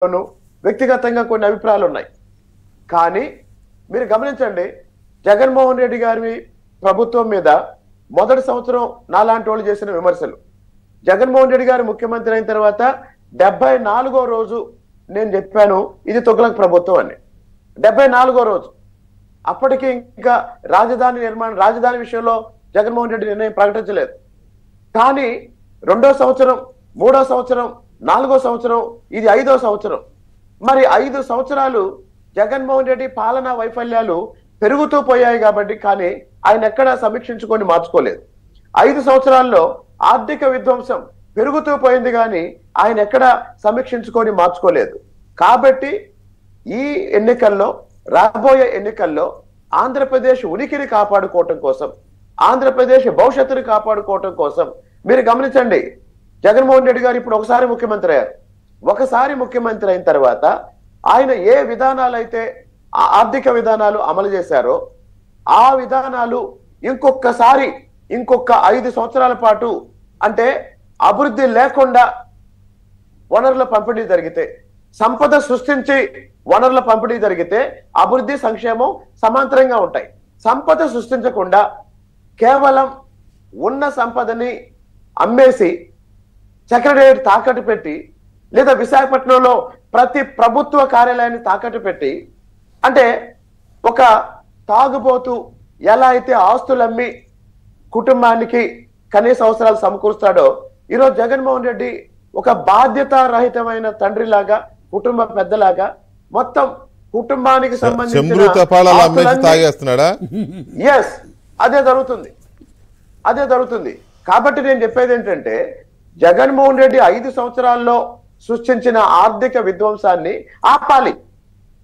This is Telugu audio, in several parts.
విషయంలోనూ వ్యక్తిగతంగా కొన్ని అభిప్రాయాలు ఉన్నాయి. కానీ మీరు గమనించండి, జగన్మోహన్ రెడ్డి గారి ప్రభుత్వం మీద మొదటి సంవత్సరం నాలాంటి వాళ్ళు చేసిన విమర్శలు, జగన్మోహన్ రెడ్డి గారు ముఖ్యమంత్రి అయిన తర్వాత 74వ రోజు నేను చెప్పాను ఇది తుగ్లక్ ప్రభుత్వం అని. 74వ రోజు. అప్పటికి ఇంకా రాజధాని విషయంలో జగన్మోహన్ రెడ్డి నిర్ణయం ప్రకటించలేదు. కానీ 2వ సంవత్సరం, 3వ సంవత్సరం, 4వ సంవత్సరం, ఇది 5వ సంవత్సరం. మరి 5 సంవత్సరాలు జగన్మోహన్ రెడ్డి పాలనా వైఫల్యాలు పెరుగుతూ పోయాయి కాబట్టి, కానీ ఆయన ఎక్కడా సమీక్షించుకొని మార్చుకోలేదు. 5 సంవత్సరాల్లో ఆర్థిక విధ్వంసం పెరుగుతూ పోయింది కానీ ఆయన ఎక్కడా సమీక్షించుకొని మార్చుకోలేదు. కాబట్టి ఈ ఎన్నికల్లో, రాబోయే ఎన్నికల్లో ఆంధ్రప్రదేశ్ ఉనికిని కాపాడుకోవటం కోసం, ఆంధ్రప్రదేశ్ భవిష్యత్తుని కాపాడుకోవటం కోసం మీరు గమనించండి, జగన్మోహన్ రెడ్డి గారు ఇప్పుడు ఒకసారి ముఖ్యమంత్రి అయ్యారు. ఒకసారి ముఖ్యమంత్రి అయిన తర్వాత ఆయన ఏ విధానాలు అయితే ఆర్థిక విధానాలు అమలు చేశారో ఆ విధానాలు ఇంకొక 5 సంవత్సరాల పాటు, అంటే అభివృద్ధి లేకుండా వనరుల పంపిణీ జరిగితే, సంపద సృష్టించి వనరుల పంపిణీ జరిగితే అభివృద్ధి సంక్షేమం సమాంతరంగా ఉంటాయి. సంపద సృష్టించకుండా కేవలం ఉన్న సంపదని అమ్మేసి సెక్రటేరియట్ తాకట్టు పెట్టి, లేదా విశాఖపట్నంలో ప్రతి ప్రభుత్వ కార్యాలయాన్ని తాకట్టు పెట్టి, అంటే ఒక తాగుబోతు ఎలా అయితే ఆస్తులు అమ్మి కుటుంబానికి కనీస అవసరాలు సమకూరుస్తాడో, ఈరోజు జగన్మోహన్ రెడ్డి ఒక బాధ్యతారహితమైన తండ్రిలాగా, కుటుంబ పెద్దలాగా మొత్తం కుటుంబానికి సంబంధించిన అదే జరుగుతుంది. కాబట్టి నేను చెప్పేది ఏంటంటే, జగన్మోహన్ రెడ్డి 5 సంవత్సరాల్లో సృష్టించిన ఆర్థిక విధ్వంసాన్ని ఆపాలి.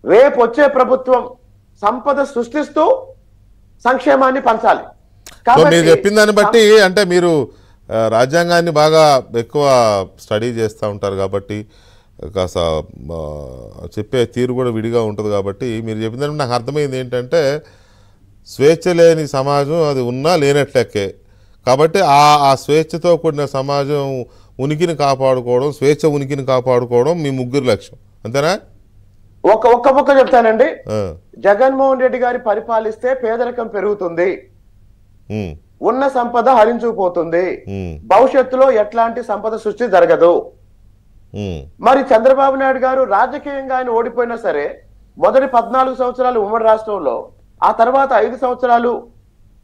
రేపు వచ్చే ప్రభుత్వం సంపద సృష్టిస్తూ సంక్షేమాన్ని పంచాలి. మీరు చెప్పిన దాన్ని బట్టి, అంటే మీరు రాజ్యాంగాన్ని బాగా ఎక్కువ స్టడీ చేస్తూ ఉంటారు కాబట్టి కాస్త చెప్పే తీరు కూడా విడిగా ఉంటుంది కాబట్టి, మీరు చెప్పిన దాన్ని నాకు అర్థమైంది ఏంటంటే, స్వేచ్ఛ లేని సమాజం అది ఉన్నా లేనట్లెక్కే. కాబట్టి ఆ స్వేచ్ఛతో కూడిన సమాజం ఉనికిని కాపాడుకోవడం, స్వేచ్ఛ ఉనికిని కాపాడుకోవడం మీ ముగ్గురు లక్ష్యం, అంతేనా? ఒక్క చెప్తానండి. జగన్మోహన్ రెడ్డి గారి పరిపాలిస్తే పేదరికం పెరుగుతుంది, ఉన్న సంపద హరించుకుపోతుంది, భవిష్యత్తులో ఎట్లాంటి సంపద సృష్టి జరగదు. మరి చంద్రబాబు నాయుడు గారు రాజకీయంగా ఆయన ఓడిపోయినా సరే, మొదటి 14 సంవత్సరాలు ఉమ్మడి రాష్ట్రంలో, ఆ తర్వాత 5 సంవత్సరాలు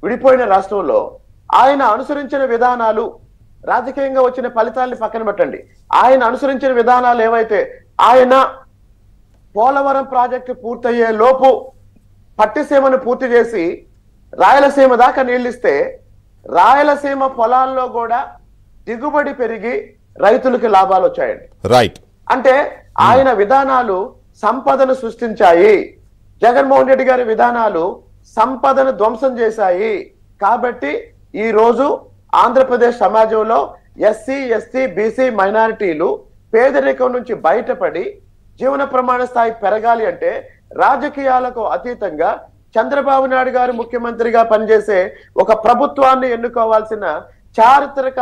విడిపోయిన రాష్ట్రంలో ఆయన అనుసరించిన విధానాలు, రాజకీయంగా వచ్చిన ఫలితాలని పక్కన పెట్టండి, ఆయన అనుసరించిన విధానాలు ఏవైతే, ఆయన పోలవరం ప్రాజెక్టు పూర్తయ్యే లోపు పట్టిసీమను పూర్తి చేసి రాయలసీమ దాకా నీళ్ళిస్తే, రాయలసీమ పొలాల్లో కూడా దిగుబడి పెరిగి రైతులకి లాభాలు వచ్చాయండి. రైట్. అంటే ఆయన విధానాలు సంపదను సృష్టించాయి, జగన్మోహన్ రెడ్డి గారి విధానాలు సంపదను ధ్వంసం చేశాయి. కాబట్టి ఈ రోజు ఆంధ్రప్రదేశ్ సమాజంలో ఎస్సీ, ఎస్టీ, బీసీ మైనారిటీలు పేదరికం నుంచి బయటపడి జీవన ప్రమాణ స్థాయి పెరగాలి అంటే, రాజకీయాలకు అతీతంగా చంద్రబాబు నాయుడు గారు ముఖ్యమంత్రిగా పనిచేసే ఒక ప్రభుత్వాన్ని ఎన్నుకోవాల్సిన చారిత్రక